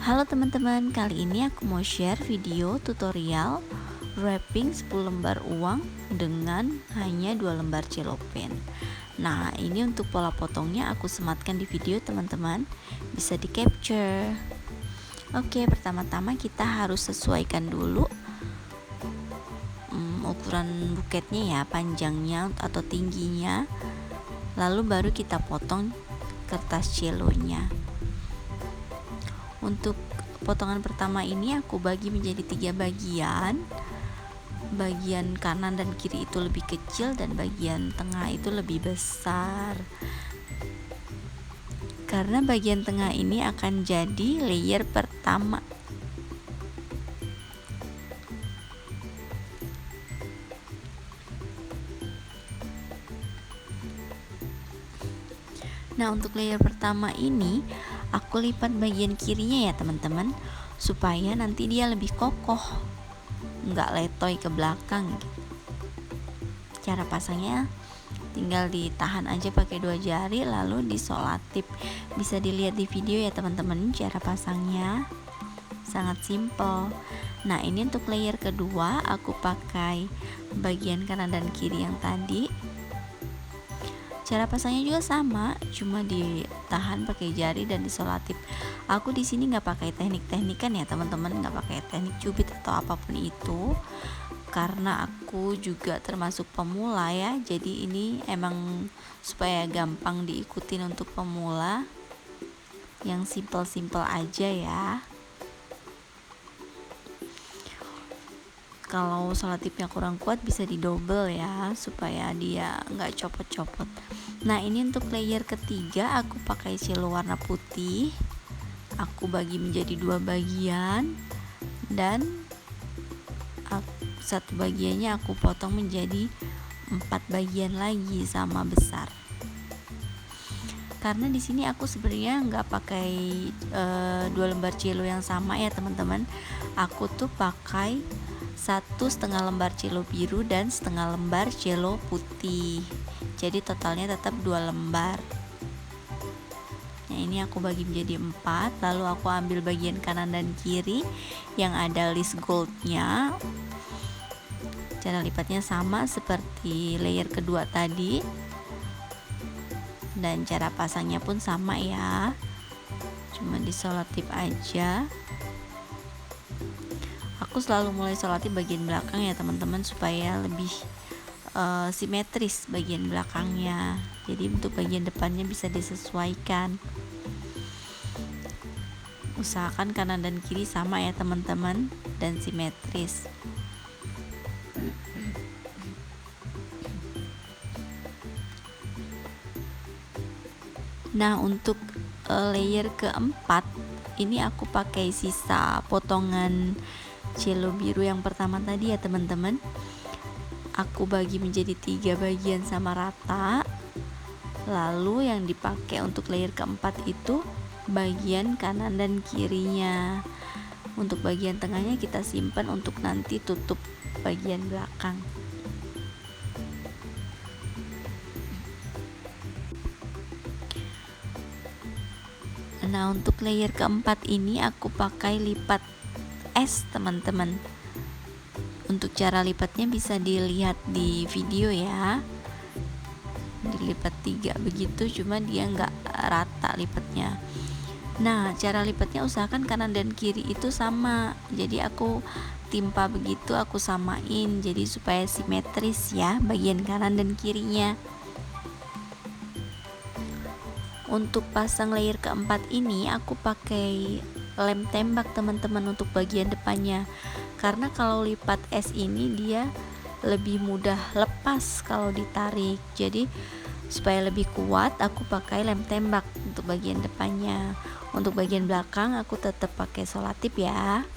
Halo teman-teman, kali ini aku mau share video tutorial wrapping 10 lembar uang dengan hanya 2 lembar cellophane. Nah, ini untuk pola potongnya aku sematkan di video teman-teman, bisa di capture. Oke, pertama-tama kita harus sesuaikan dulu ukuran buketnya ya, panjangnya atau tingginya. Lalu baru kita potong kertas cellonya. Untuk potongan pertama ini aku bagi menjadi 3 bagian. Bagian kanan dan kiri itu lebih kecil dan bagian tengah itu lebih besar. Karena bagian tengah ini akan jadi layer pertama. Nah, untuk layer pertama ini aku lipat bagian kirinya ya teman-teman, supaya nanti dia lebih kokoh, nggak letoy ke belakang gitu. Cara pasangnya tinggal ditahan aja pakai 2 jari lalu disolatip. Bisa dilihat di video ya teman-teman, cara pasangnya sangat simple. Nah, ini untuk layer kedua aku pakai bagian kanan dan kiri yang tadi. Cara pasangnya juga sama, cuma ditahan pakai jari dan disolatip. Aku di sini nggak pakai teknik-teknikan ya teman-teman, nggak pakai teknik cubit atau apapun itu, karena aku juga termasuk pemula ya. Jadi ini emang supaya gampang diikutin untuk pemula, yang simple-simple aja ya. Kalau solatipnya kurang kuat bisa didouble ya, supaya dia nggak copot-copot. Nah, ini untuk layer ketiga aku pakai cello warna putih. Aku bagi menjadi 2 bagian dan satu bagiannya aku potong menjadi 4 bagian lagi sama besar. Karena di sini aku sebenarnya nggak pakai 2 lembar cello yang sama ya teman-teman. Aku tuh pakai 1,5 lembar cello biru dan setengah lembar cello putih. Jadi totalnya tetap 2 lembar. Nah, ini aku bagi menjadi 4, lalu aku ambil bagian kanan dan kiri yang ada list goldnya. Cara lipatnya sama seperti layer kedua tadi, dan cara pasangnya pun sama ya, cuma disolatip aja. Aku selalu mulai solatip bagian belakang ya teman-teman, supaya lebih simetris bagian belakangnya. Jadi untuk bagian depannya bisa disesuaikan. Usahakan kanan dan kiri sama ya teman-teman dan simetris. Nah, untuk layer keempat ini aku pakai sisa potongan cello biru yang pertama tadi ya teman-teman. Aku bagi menjadi 3 bagian sama rata. Lalu yang dipakai untuk layer keempat itu bagian kanan dan kirinya. Untuk bagian tengahnya kita simpan untuk nanti tutup bagian belakang. Nah, untuk layer keempat ini aku pakai lipat S teman-teman. Untuk cara lipatnya bisa dilihat di video ya. Dilipat 3 begitu, cuma dia nggak rata lipatnya. Nah, cara lipatnya usahakan kanan dan kiri itu sama. Jadi aku timpa begitu, aku samain jadi supaya simetris ya bagian kanan dan kirinya. Untuk pasang layer keempat ini aku pakai lem tembak teman-teman untuk bagian depannya. Karena kalau lipat S ini dia lebih mudah lepas kalau ditarik. Jadi supaya lebih kuat aku pakai lem tembak untuk bagian depannya. Untuk bagian belakang aku tetap pakai solatip ya.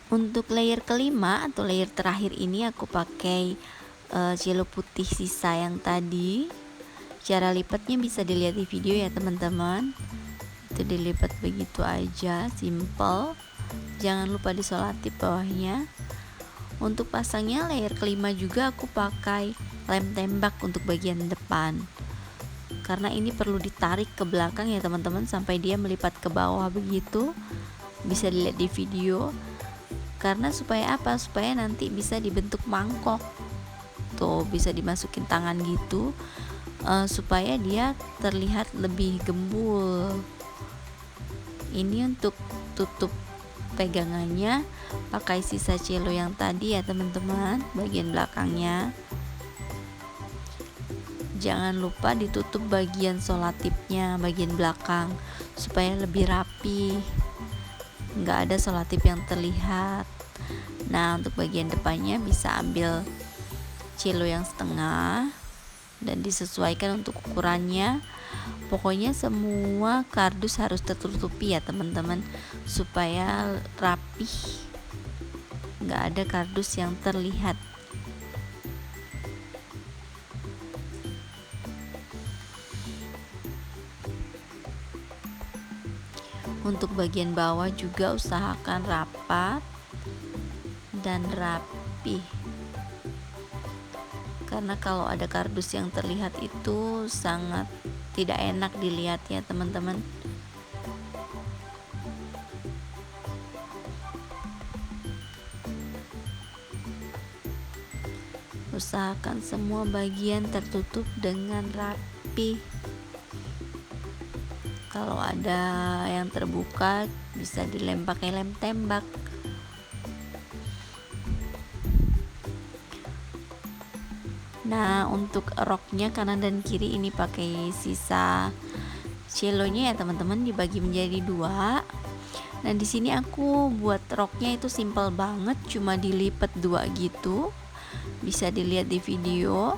Untuk layer kelima atau layer terakhir ini aku pakai cello putih sisa yang tadi. Cara lipatnya bisa dilihat di video ya teman-teman. Itu dilipat begitu aja, simple. Jangan lupa disolatip bawahnya. Untuk pasangnya layer kelima juga aku pakai lem tembak untuk bagian depan, karena ini perlu ditarik ke belakang ya teman-teman sampai dia melipat ke bawah begitu, bisa dilihat di video. Karena supaya apa? Supaya nanti bisa dibentuk mangkok. Tuh, bisa dimasukin tangan gitu, supaya dia terlihat lebih gembul. Ini untuk tutup pegangannya pakai sisa cello yang tadi ya teman-teman, bagian belakangnya. Jangan lupa ditutup bagian solatipnya, bagian belakang, supaya lebih rapi, nggak ada solatip yang terlihat. Nah, untuk bagian depannya bisa ambil cello yang setengah dan disesuaikan untuk ukurannya. Pokoknya semua kardus harus tertutupi ya teman-teman, supaya rapih, nggak ada kardus yang terlihat. Untuk bagian bawah juga usahakan rapat dan rapi, karena kalau ada kardus yang terlihat itu sangat tidak enak dilihat ya teman-teman. Usahakan semua bagian tertutup dengan rapi. Kalau ada yang terbuka bisa dilem pakai lem tembak. Nah, untuk roknya kanan dan kiri ini pakai sisa cellonya ya teman-teman, dibagi menjadi dua. Nah, di sini aku buat roknya itu simple banget, cuma dilipat dua gitu. Bisa dilihat di video.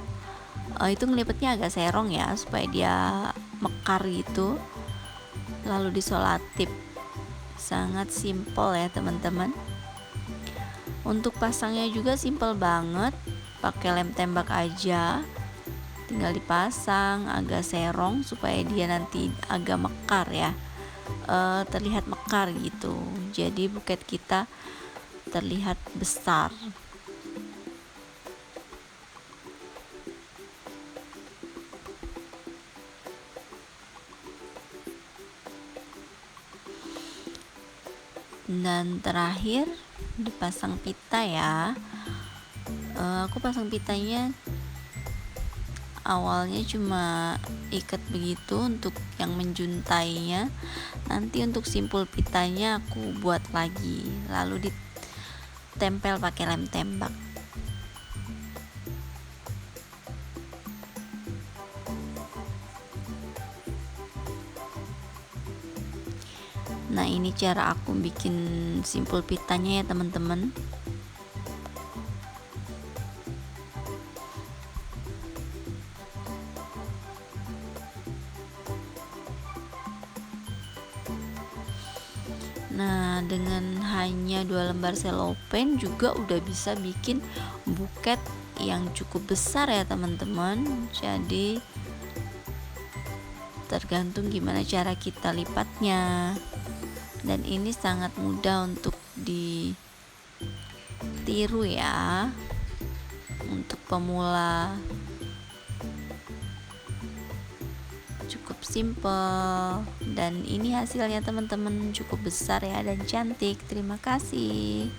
Itu ngelipetnya agak serong ya, supaya dia mekar gitu. Lalu disolatip. Sangat simple ya teman-teman. Untuk pasangnya juga simple banget, pakai lem tembak aja, tinggal dipasang agak serong supaya dia nanti agak mekar ya, terlihat mekar gitu, jadi buket kita terlihat besar. Dan terakhir dipasang pita ya. Aku pasang pitanya awalnya cuma ikat begitu untuk yang menjuntainya. Nanti untuk simpul pitanya aku buat lagi, lalu ditempel pakai lem tembak. Nah, ini cara aku bikin simpul pitanya ya teman-teman. Nah, dengan hanya 2 lembar cellophane juga udah bisa bikin buket yang cukup besar ya teman-teman. Jadi tergantung gimana cara kita lipatnya. Dan ini sangat mudah untuk ditiru ya, untuk pemula. Cukup simple, dan ini hasilnya teman-teman cukup besar ya dan cantik. Terima kasih.